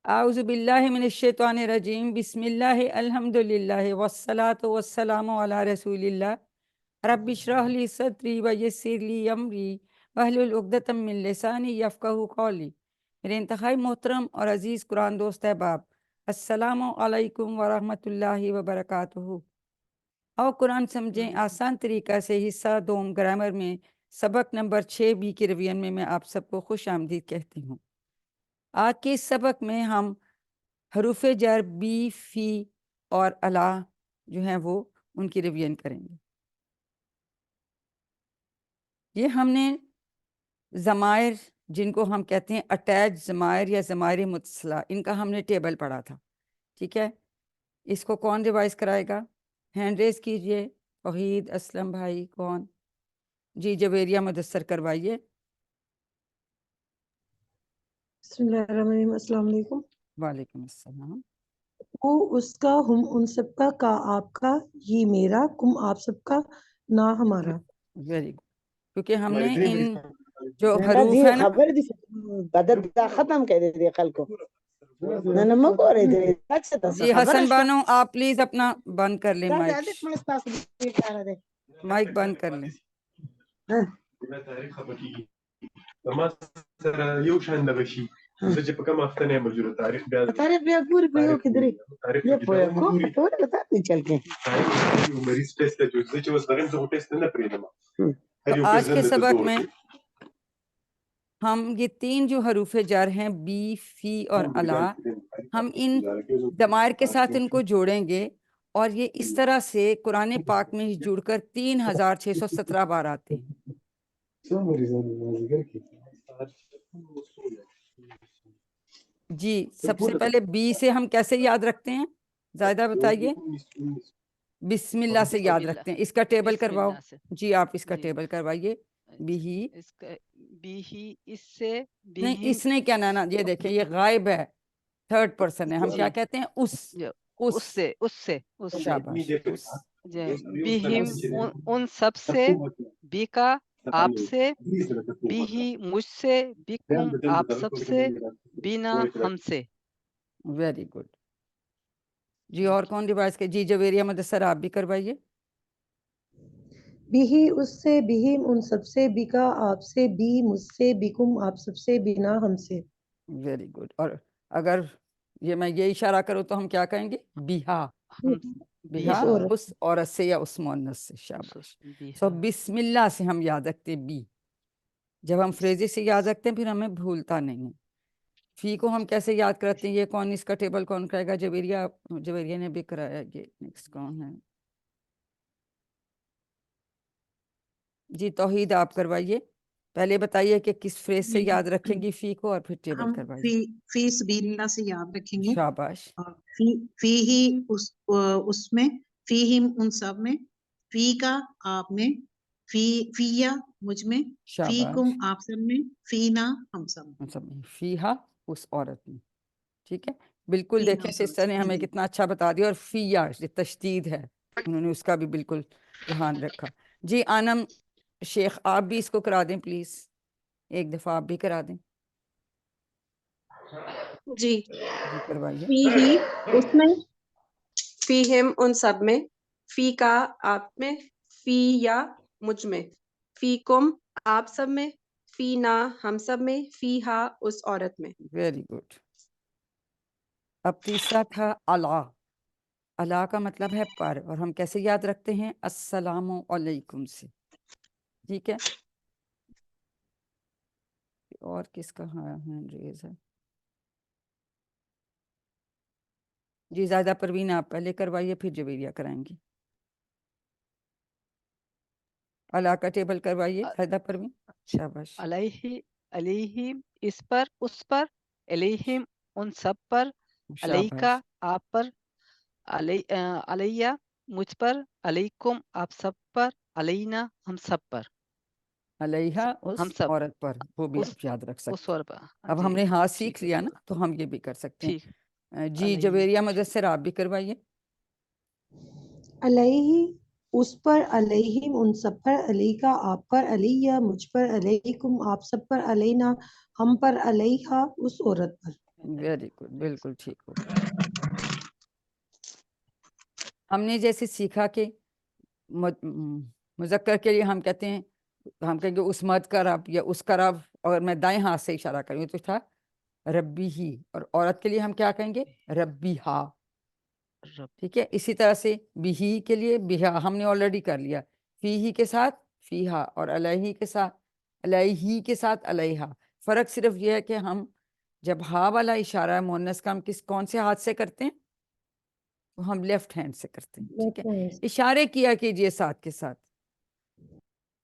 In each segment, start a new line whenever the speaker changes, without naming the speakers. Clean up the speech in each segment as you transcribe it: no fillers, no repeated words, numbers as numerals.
اعوذ باللہ من الشیطان الرجیم، بسم اللہ الحمدللہ والصلاة والسلام علی رسول اللہ، رب اشرح لی صدری ویسر لی امری واحلل عقدۃ من لسانی یفقہوا قولی۔ میرے انتہائی محترم اور عزیز قرآن دوست احباب، السلام علیکم ورحمۃ اللہ وبرکاتہ۔ اور قرآن سمجھیں آسان طریقہ سے حصہ دوم گرامر میں سبق نمبر 6 بی کے ریویژن میں آپ سب کو خوش آمدید کہتی ہوں۔ آج کے اس سبق میں ہم حروف جر بی، فی اور الا جو ہیں وہ ان کی ریویژن کریں گے۔ یہ ہم نے ضمائر جن کو ہم کہتے ہیں اٹیچ ضمائر یا ضمائر متصلہ، ان کا ہم نے ٹیبل پڑھا تھا، ٹھیک ہے۔ اس کو کون ریوائز کرائے گا؟ ہینڈ ریز کیجئے۔ توحید، اسلم بھائی، کون؟ جی جویریہ مدثر کروائیے۔
بسم اللہ الرحمن الرحیم۔ السلام علیکم۔
وعلیکم السلام۔
وہ، اس کا، ہم ان سب کا آپ کا، یہ میرا، کم آپ سب کا، نہ ہمارا۔
Very good. کیونکہ ہم نے ان جو حروف ہیں نا،
خبر دی بدر دا ختم کر دے کل کو نہ مکو رہے دے۔
جی حسن بانو آپ پلیز اپنا بند کر لیں، مائک بند کر لیں۔
تاریخ بیا ګوري په یو کې درې یا په تا نه چل کې
تو آج کے سبق میں ہم یہ تین جو حروف جر ہیں بی، فی اور الا، ہم ان ضمائر کے ساتھ ان کو جوڑیں گے، اور یہ اس طرح سے قرآن پاک میں جڑ کر 3617 بار آتے ہیں۔ جی سب سے پہلے بی سے ہم کیسے یاد رکھتے ہیں؟ زائدہ بتائیے۔ بسم اللہ سے یاد رکھتے ہیں۔ اس کا ٹیبل کرواؤ جی، آپ اس کا ٹیبل کروائیے۔ بھی
اس سے
نہیں، اس نے کیا نانا، یہ دیکھیں یہ غائب ہے، تھرڈ پرسن ہے، ہم کیا کہتے ہیں؟ اس سے شاباش،
بہم ان سب سے، بی کا آپ سے، بی ہی مجھ سے، بیکم آپ سب سے، بینا ہم سے۔
ویری گڈ جی۔ اور کون ریوائز کے؟ جی جویریہ مدثر آپ بھی کروائیے۔
بھی اس سے، بہم ان سب سے، بکا آپ سے، بی مجھ سے، بکم آپ سب سے، بنا ہم سے۔
Very good. اور اگر یہ میں یہ اشارہ کروں تو ہم کیا کہیں گے؟ بیہا، بیہا اس عورت سے یا اس مؤنث سے، شاباش۔ سو بسم اللہ سے ہم یاد رکھتے بی، جب ہم فریزے سے یاد رکھتے ہیں پھر ہمیں بھولتا نہیں ہے۔ فی کو ہم کیسے یاد کرتے ہیں؟ یہ کون، اس کا ٹیبل کون کرائے گا؟ جویریہ نے بھی کرایا۔ یہ نیکسٹ کون ہے؟ جی توحید آپ کروائیے۔ پہلے بتائیے کہ کس فریز سے یاد رکھیں گی فی کو، اور پھر ٹیبل
ہم
کروائیے۔
فی سبیل اللہ سے یاد رکھیں گے۔
شاباش۔
فی ہی اس میں، فی ہم ان سب میں، فی کا آپ میں، فیا مجھ میں، فی کم آپ سب میں، فینا ہم سب میں،
فیہا اس عورت میں، ٹھیک ہے بالکل۔ دیکھیں سسٹر نے ہمیں کتنا اچھا بتا دیا، اور فیا تشدید ہے، انہوں نے اس کا بھی بالکل دھیان رکھا۔ جی آنم شیخ آپ بھی اس کو کرا دیں پلیز، ایک دفعہ آپ بھی کرا دیں۔
جی
کروائیے۔
فی ہی اس میں، فی ہم ان سب میں، فی کا آپ میں، فی یا مجھ میں، فی کم آپ سب میں، فی نا ہم سب میں، فی ہا اس عورت میں۔
Very good. اب تیسرا تھا الا۔ الا کا مطلب ہے پر، اور ہم کیسے یاد رکھتے ہیں؟ السلام علیکم سے، ٹھیک ہے۔ اور کس کا ہینڈ ریز ہے؟ جی زائدہ پروین آپ پہلے کروائیے، پھر جویریہ کرائیں گی۔ الا کا ٹیبل کروائیے زائدہ پروین، شاباش۔
علیہ اس پر، اس پر، علیہم ان سب پر، علیکا آپ پر، علیہ مجھ پر، علیکم آپ سب پر، علینا ہم سب پر۔
علیہا اس عورت پر، وہ بھی آپ یاد رکھ سکتے ہیں۔ اب ہم نے ہاں سیکھ لیا نا، تو ہم یہ بھی کر سکتے ہیں۔ جی جویریہ مدثر آپ بھی کروائیے۔
علیہ اس پر علیہم ان سب پر، علیکا آپ پر، علیہ مجھ پر، علیکم آپ سب پر، علینا ہم پر، علیہا اس عورت پر۔
ویری گڈ، بالکل ٹھیک ہو گیا۔ ہم نے جیسے سیکھا کہ مذکر کے لیے ہم کہتے ہیں، ہم کہیں گے اس مرد کا رب یا اس کا رب، اگر میں دائیں ہاتھ سے اشارہ کروں تو تھا ربی ہی، اور عورت کے لیے ہم کیا کہیں گے؟ ربی ہا۔ ٹھیک ہے، اسی طرح سے بھی کے لیے بہا ہم نے آلریڈی کر لیا، فی ہی کے ساتھ فیہا، اور علیہ کے ساتھ علیہ کے ساتھ علیہا۔ فرق صرف یہ ہے کہ ہم جب ہا والا اشارہ مؤنث کا ہم کون سے ہاتھ سے کرتے ہیں؟ وہ ہم لیفٹ ہینڈ سے کرتے ہیں۔ ٹھیک ہے، اشارے کیا کیجئے ساتھ کے ساتھ۔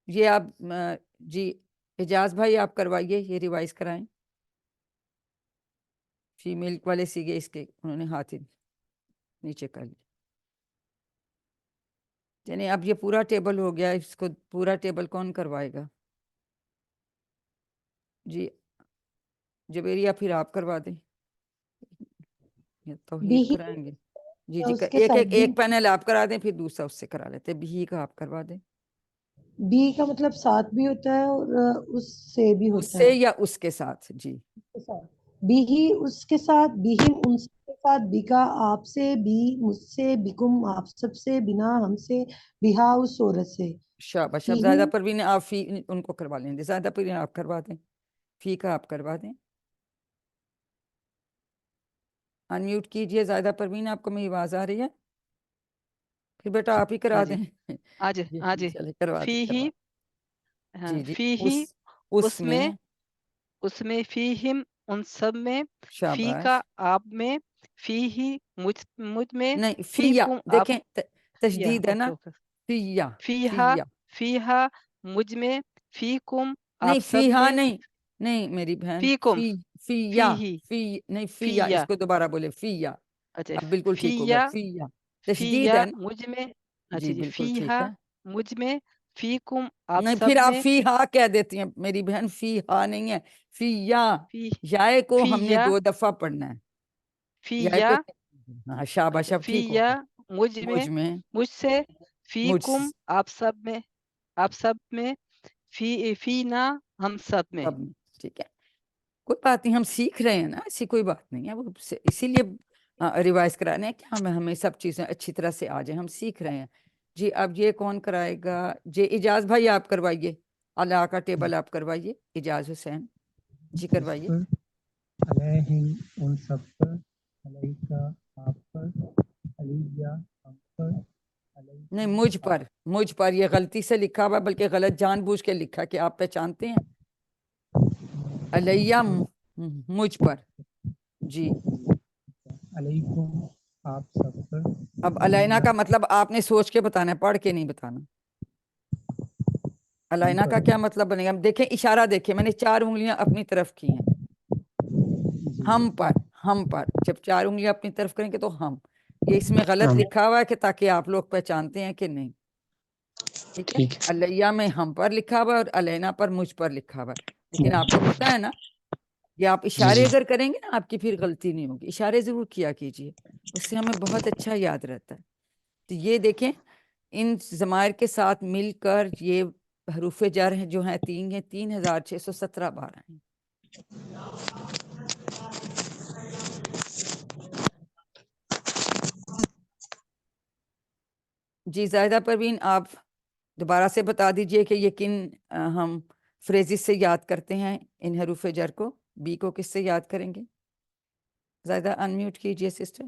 یہ آپ جی اعجاز بھائی آپ کروائیے، یہ ریوائز کرائیں۔ فیمیل والے سیگے اس کے انہوں نے ہاتھ نیچے کر لیا، یعنی اب یہ پورا ٹیبل ہو گیا، اس کو پورا ٹیبل کون کروائے گا؟ جی جبیریہ پھر آپ کروا دیں، یا توحید
بھی
کرائیں گے؟ جی جی
اس کے
ایک
ساتھ
ایک
بھی،
ایک پینل آپ کرا دیں، پھر دوسرا اس سے کرا لیتے، بھی کا آپ کروا دیں۔
بھی کا مطلب ساتھ بھی ہوتا ہے اور اس سے بھی
اس
ہوتا
سے
ہے۔
یا اس کے ساتھ؟ جی
بھی اس کے ساتھ، بہم ان سب کے ساتھ، بکا آپ سے، بھی مجھ سے، بکم آپ سب سے، بنا ہم سے، بہا اس عورت سے۔
شاباش۔ اب
فیہم
زیادہ پروین آپ فی ان کو کروا لیں گے، زیادہ پروین آپ کروا دیں، فی کا آپ کروا دیں۔ انمیوٹ کیجئے زیادہ پروین، آپ کو میری آواز آ رہی ہے؟ پھر بیٹا آپ ہی کرا
ہاں جی،
دیں۔
ہاں جی، ہاں جی،
چلے کروا
فی
دیں
ہی،
کروا دیں۔
ہاں
جی جی
فی ہی،
اس میں
اس میں، فیہم ان سب میں، فی کا
شاباش۔
آپ میں، فی ہی مجھ میں،
نہیں
فی
فیا،
کم آپ،
دیکھیں
فیہ،
تشدید ہے نا،
اوکے اوکے،
فیا
فیہا،
فیا،
فیہا مجھ میں، فی کم
نہیں
آپ سب
فیہا
میں،
نہیں، نہیں میری بہن،
فی کم،
فیا
فی ہی،
فی نہیں فیا،
فیہ،
اس کو دوبارہ بولے فیا۔
اچھا،
اب بالکل ٹھیک ہو گیا،
فیہ،
فیا تشدید
فیہ
ہے نا؟
مجھ میں، اچھا
جی
جی،
بالکل ٹھیک
فیہا
ہے۔
مجھ میں، فی کم آپ
نہیں
سب
پھر آپ
میں،
فی ہا کہہ دیتی ہیں میری بہن، فی ہا نہیں ہے، فی یا۔
فی
یائے کو ہم نے
فیہ،
2 دفعہ پڑھنا ہے، یائے
فیہ،
کو، ہاں شاباش،
اچھا
اب ٹھیک ہو
فیہ
گیا۔
مجھ میں،
مجھ میں،
مجھ سے، فی
مجھ
کم آپ سب میں، آپ سب میں، فینا ہم سب میں۔
سب میں، ٹھیک ہے، کوئی بات نہیں، ہم سیکھ رہے ہیں نا، ایسی کوئی بات نہیں ہے، وہ اسی لیے ریوائز کرانے ہیں کہ ہمیں سب چیزیں اچھی طرح سے آ جائیں، ہم سیکھ رہے ہیں۔ جی اب یہ کون کرائے گا؟ جی اجاز بھائی آپ کروائیے، اللہ کا ٹیبل آپ کروائیے، اجاز حسین جی کروائیے۔
علیہم ان سب پر، علیکا آپ پر، علیہ ہم پر،
نہیں
علیکم آپ
مجھ پر یہ غلطی سے لکھا ہوا ہے، بلکہ غلط جان بوجھ کے لکھا کہ آپ پہچانتے ہیں علیہ
پر،
مجھ پر۔ جی
علیکم آپ سب پر،
اب علینا کا مطلب آپ نے سوچ کے بتانا ہے، پڑھ کے نہیں بتانا۔
ہم
علینا کا
پر،
کیا مطلب بنے گا؟ دیکھیں اشارہ دیکھیں، میں نے 4 انگلیاں اپنی طرف کی ہیں،
جی
ہم پر، ہم پر، جب 4 انگلیاں اپنی طرف کریں گے تو ہم، یہ اس میں غلط
ہم،
لکھا ہوا ہے کہ تاکہ آپ لوگ پہچانتے ہیں کہ نہیں۔ ٹھیک ہے،
ٹھیک ہے
علیہ میں ہم پر لکھا ہوا ہے اور علینا پر مجھ پر لکھا ہوا ہے، لیکن آپ کو پتا ہے نا، یہ آپ
جی
اشارے
جی
اگر کریں گے نا آپ کی پھر غلطی نہیں ہوگی، اشارے ضرور کیا کیجئے، اس سے ہمیں بہت اچھا یاد رہتا ہے۔ تو یہ دیکھیں ان ضمائر کے ساتھ مل کر یہ حروف جر ہیں جو ہیں 3 ہیں، 3617 بار ہیں۔ جی زاہدہ پروین آپ دوبارہ سے بتا دیجئے کہ یہ کن ہم فریزز سے یاد کرتے ہیں ان حروف جر کو، بی کو کس سے یاد کریں گے؟ زاہدہ انمیوٹ کیجئے سسٹر۔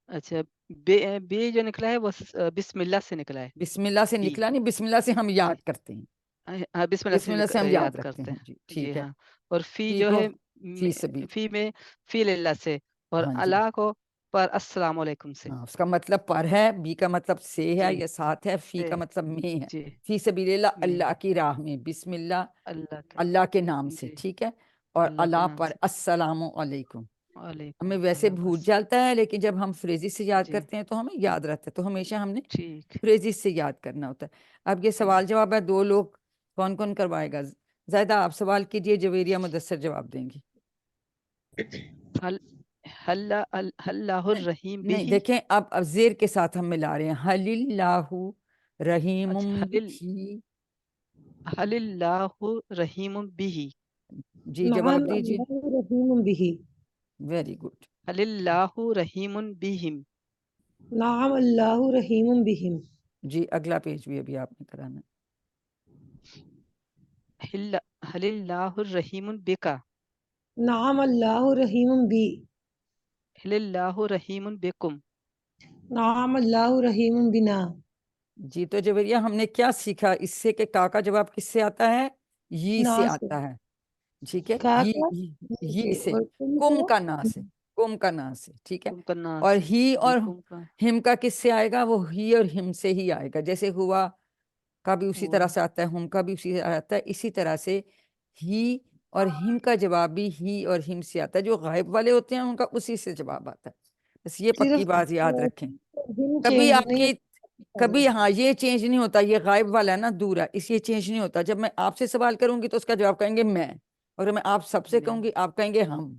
اچھا، بے جو نکلا ہے وہ بسم اللہ سے نکلا ہے،
بسم اللہ سے
بی،
نکلا نہیں، بسم اللہ سے ہم
جی،
یاد کرتے ہیں،
ہاں بسم اللہ
بسم اللہ سے ہم
سے
یاد
یاد
رکھتے
کرتے
ہیں۔ جی
ہیں، جی
ٹھیک ہے،
ہاں، اور فی
فی
جو
کو
ہے
فی سبیل،
فی میں، فی اللہ سے، اور
ہاں جی،
اللہ کو پر السلام علیکم سے۔
ہاں اس کا مطلب پر ہے، بی کا مطلب سے ہے
جی
یا ساتھ ہے، فی
سے،
کا مطلب میں ہے،
جی
فی سبیل اللہ،
میں
اللہ کی راہ میں، بسم اللہ
اللہ کے،
اللہ کے نام سے،
جی
ٹھیک ہے، اور
اللہ کے
اللہ
نام
پر
سے،
السلام علیکم۔
وعلیکم
ہمیں ویسے
اللہ
بھول
بس،
جاتا ہے، لیکن جب ہم فریزی سے یاد
جی
کرتے ہیں تو ہمیں یاد رہتا ہے، تو ہمیشہ ہم نے
ٹھیک،
فریزی سے یاد کرنا ہوتا ہے۔ اب یہ سوال جواب ہے، 2 لوگ کون کون کروائے گا؟ زیادہ آپ سوال کیجئے، جویریہ مدثر جواب دیں گی۔
اللہ الرحیم
نہیں
بھی
دیکھیں، اب زیر کے ساتھ ہم ملا رہے ہیں، حل اللہ رحیم بھی،
حل اللہ رحیم بھی،
جی
نعم
جواب دیجیے.
اللہ رحیم به،
ویری گڈ.
حل اللہ رحیم بہم،
نعم اللہ رحیم بهم،
جی اگلا پیج بھی ابھی آپ نے کرانا ہے.
حل اللہ رحیم بکا،
نعم اللہ رحیم بی،
حل اللہ رحیم بکم،
نعم اللہ رحیم بنا.
جی تو جبریہ ہم نے کیا سیکھا اس سے کہ کا جواب کس سے آتا ہے؟ یہ
نا
سے
سے،
آتا ہے. ٹھیک ہے،
کا
یہ سے،
اور تم
کم کا نا سے، کم کا نا سے. ٹھیک ہے،
کم کا ناس
اور
سے،
ہی
جی
اور
کم کا
ہم کا کس سے آئے گا؟ وہ ہی اور ہم سے ہی آئے گا. جیسے ہوا کا بھی اسی
ہوا،
طرح سے آتا ہے، ہم کا بھی اسی طرح آتا ہے. اسی طرح سے ہی اور ہم کا جواب بھی ہی اور ہم سے آتا ہے. جو غائب والے ہوتے ہیں ان کا اسی سے جواب آتا ہے. بس یہ پکی
صرف
بات یاد رکھیں.
دن
کبھی
چینج
آپ
نہیں
کی کبھی ہاں یہ چینج نہیں ہوتا، یہ غائب والا ہے نا، دور ہے، اس یہ چینج نہیں ہوتا. جب میں آپ سے سوال کروں گی تو اس کا جواب کہیں گے میں، اور میں آپ سب سے
میں،
کہوں گی آپ کہیں گے ہم.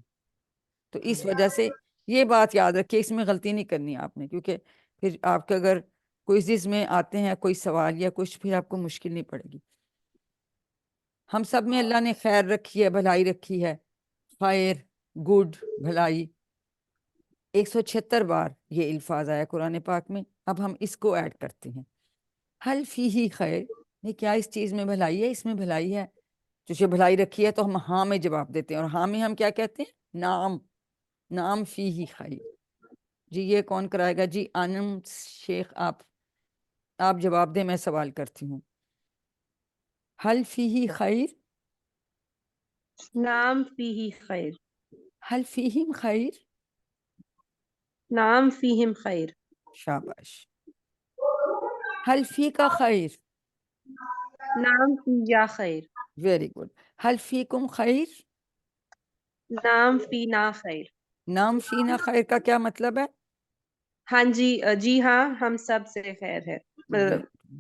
تو اس
ہم،
وجہ سے یہ بات یاد رکھیے، اس میں غلطی نہیں کرنی آپ نے، کیونکہ پھر آپ کے اگر کوئزز میں آتے ہیں کوئی سوال یا کچھ، پھر آپ کو مشکل نہیں پڑے گی. ہم سب میں اللہ نے خیر رکھی ہے، بھلائی رکھی ہے. خیر، گڈ، بھلائی، 176 بار یہ الفاظ آیا قرآن پاک میں. اب ہم اس کو ایڈ کرتے ہیں. حل فیہ خیر، یہ کیا اس چیز میں بھلائی ہے؟ اس میں بھلائی ہے، جو بھلائی رکھی ہے. تو ہم ہاں میں جواب دیتے ہیں، اور ہاں میں ہم کیا کہتے ہیں؟ نعم، نعم فیہ خیر. جی یہ کون کرائے گا؟ جی انم شیخ، آپ جواب دیں، میں سوال کرتی ہوں. حل فیہ خیر،
نعم فیہ خیر،
حل فیہم خیر.
نعم فیہم خیر،
شاباش. حل فی کا خیر.
نعم فیہ خیر،
ویری گڈ. حل فیکم خیر.
نعم فینا خیر.
نام فینا خیر کا کیا مطلب ہے؟
ہاں جی، جی ہاں ہم سب سے خیر ہے،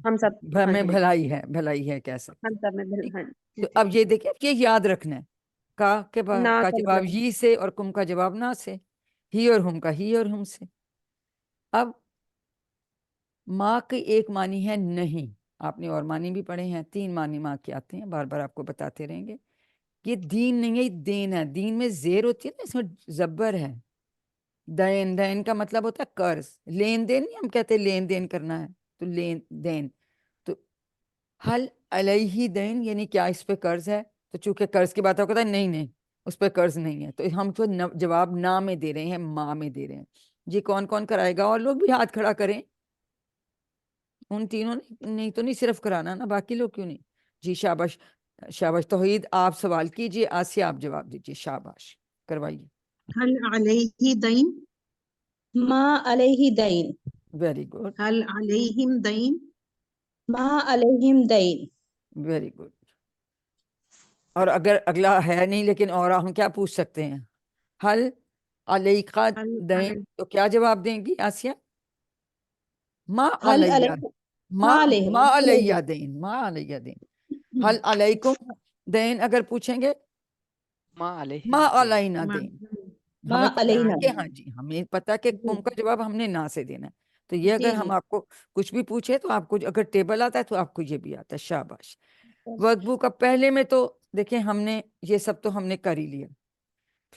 ہم سب، ہاں
میں
جی،
بھلائی ہے، بھلائی ہے کہہ سکتے
ہم
ہیں.
سب میں
ٹھیک.
ہاں جی
تو
جی.
اب یہ دیکھیں، اب یہ یاد رکھنا ہے،
نا
کا
کا
جواب
مطلب
یہ سے اور کم کا جواب نہ سے، ہی اور ہم کا ہی اور ہم سے. اب ماں کے ایک معنی ہے نہیں، آپ نے اور معنی بھی پڑھے ہیں. 3 معنی ماں کے آتے ہیں، بار بار آپ کو بتاتے رہیں گے. یہ دین نہیں ہے، یہ دین ہے. دین میں زیر ہوتی ہے نا، اس میں زبر ہے. دین، دین کا مطلب ہوتا ہے قرض، لین دین نہیں. ہم کہتے ہیں لین دین کرنا ہے تو لین دین. تو حل علیہ دین یعنی کیا اس پہ قرض ہے؟ تو چونکہ قرض کی بات ہے، کہتا ہے نہیں نہیں اس پہ قرض نہیں ہے. تو ہم تو جواب نہ میں دے رہے ہیں، ماں میں دے رہے ہیں. جی کون کون کرائے گا؟ اور لوگ بھی ہاتھ کھڑا کریں. ان تینوں نے نہیں تو نہیں صرف کرانا نا، باقی لوگ کیوں نہیں؟ جی شاباش، شاباش. توحید آپ سوال کیجئے، آسیہ آپ جواب دیجئے. شاباش، کروائیے.
هل عليه دين؟
ما علیہ دین،
ویری گڈ،
هل عليهم دين؟
ما علیہم دین.
Very good. اور اگر اگلا ہے نہیں لیکن اور ہم کیا پوچھ سکتے ہیں؟ حل علیقہ
هل
دین،
علي
تو کیا جواب دیں گی آسیہ؟ ما
حل
علیہ،
علیہ،
ما
ما علیہ،
ما علیہ دین، ما علیہ دین. حل علیکم دین اگر پوچھیں گے،
ما علیہ
ما
دین،
علینا
ما
دین.
ما
ہمیں پتا ہے
علینا.
کہ ہاں جی، ہمیں پتا کہ
جی
کم کا جواب ہم نے نہ سے دینا ہے. تو یہ
جی
اگر
جی
ہم آپ کو کچھ بھی پوچھے تو آپ کو اگر ٹیبل آتا ہے تو آپ کو یہ بھی آتا ہے. شاباش. ورک بک اب پہلے میں تو دیکھیں ہم نے یہ سب تو ہم نے کر ہی لیا.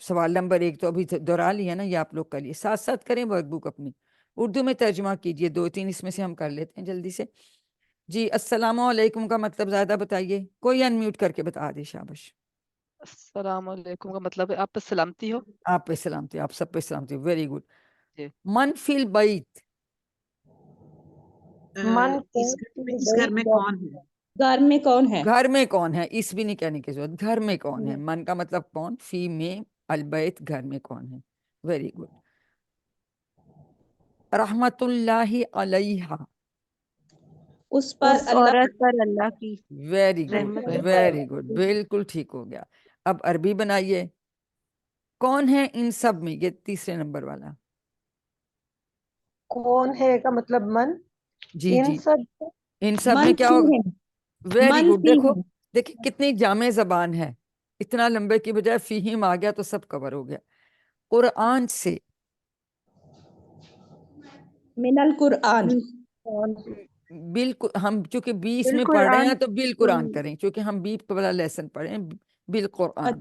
سوال نمبر 1 تو ابھی دہرا لیا نا، یہ آپ لوگ کر لیے. ساتھ ساتھ کریں ورک بک اپنی، اردو میں ترجمہ کیجئے. 2-3 اس میں سے ہم کر لیتے ہیں جلدی سے. جی السلام علیکم کا مطلب زیادہ بتائیے، کوئی انمیوٹ کر کے بتا دے. شاباش.
السلام علیکم کا مطلب ہے آپ پہ سلامتی ہو.
آپ پہ سلامتی، آپ سب پہ سلامتی. Very good.
جی.
من فی البیت،
من
اس گھر میں کون ہے؟
گھر میں کون ہے؟
گھر میں کون ہے؟ اس بھی نہیں کہنے کی ضرورت، گھر میں کون ہے. من کا مطلب کون، فی میں، البیت گھر میں کون ہے. Very good. رحمت اللہ علیہ،
اس پر
اس
اللہ.
عورت پر اللہ کی
ویری گڈ،
رحمت ہے.
ویری گڈ، بالکل ٹھیک ہو گیا. اب عربی بنائیے. کون ہے ان سب میں؟ یہ 3 نمبر والا.
کون ہے کا مطلب من،
جی
ان
جی،
سب
ان سب میں
من
کیا ہوگا؟
فیہم،
ویری
من
گڈ. دیکھو
فیہم.
دیکھیں کتنی جامع زبان ہے، اتنا لمبے کی بجائے فیہم آ گیا تو سب کور ہو گیا. قرآن سے.
من القرآن.
بالکل ہم چونکہ 20 میں پڑھ رہے ہیں تو بالقرآن کریں، چونکہ ہم 20 والا لیسن پڑھیں بالقرآن.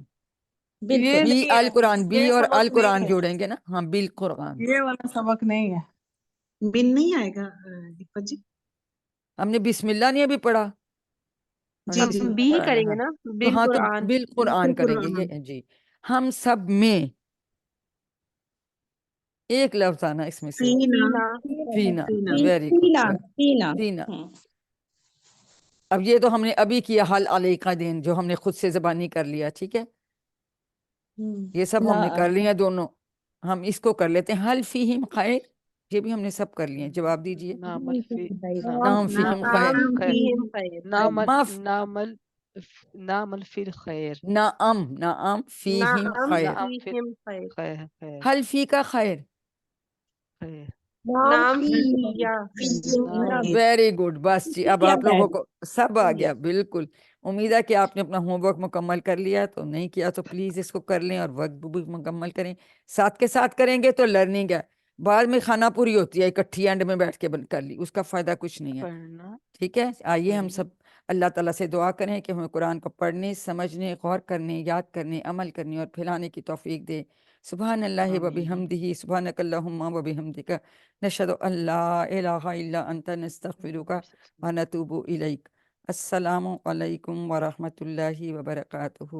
بالکل.
بی القرآن، بی
یہ
اور
سبق نہیں
القرآن
ہے،
جوڑیں گے نا. ہاں بالقرآن.
یہ والا سبق نہیں ہے.
بن نہیں آئے گا حکمت جی؟
ہم نے بسم اللہ نہیں ابھی پڑھا.
جی
ہم
جی
ہم بھی
پڑھا نا،
کریں گے
ہاں.
نا
تو ہاں تو
بالقرآن.
بالقرآن کریں گے
بالقرآن.
یہ جی. ہم سب میں ایک لفظ آنا اس میں سے.
فینا.
فینا.
فینا.
ویری
سینا.
گڈ.
سینا.
فینا.
ہوں.
اب یہ تو ہم نے ابھی کیا حل علیکہ دین، جو ہم نے خود سے زبانی کر لیا. ٹھیک ہے، یہ سب ہم نے کر لیا دونوں. ہم اس کو کر لیتے ہیں حل فیہم خیر. یہ بھی ہم نے سب کر لیے. جواب دیجئے.
نعمل فی
نعم فیہم خیر.
نعم
خیر.
فیہم خیر.
نعمل فی الخیر.
نعم فیہم
نعم
خیر.
فیہم خیر.
خیر خیر
حل فی کا خیر.
خیر.
نعم فیہ.
Very good. بس جی اب آپ لوگوں کو سب آ گیا. بالکل. امید ہے کہ آپ نے اپنا ہوم ورک مکمل کر لیا. تو نہیں کیا تو پلیز اس کو کر لیں اور وقت بھی مکمل کریں. ساتھ کے ساتھ کریں گے تو لرننگ ہے. بعد میں کھانا پوری ہوتی ہے اکٹھی اینڈ میں بیٹھ کے کر لی، اس کا فائدہ کچھ نہیں ہے.
پڑھنا.
ٹھیک ہے، آئیے ہم سب اللہ تعالیٰ سے دعا کریں کہ ہمیں قرآن کو پڑھنے، سمجھنے، غور کرنے، یاد کرنے، عمل کرنے اور پھیلانے کی توفیق دے. سبحان اللہ و بحمدہ، سبحانک اللہم و بحمدک، نشہد ان لا الہ الا انت، نستغفرک و نتوب الیک. السلام علیکم ورحمۃ اللہ وبرکاتہ.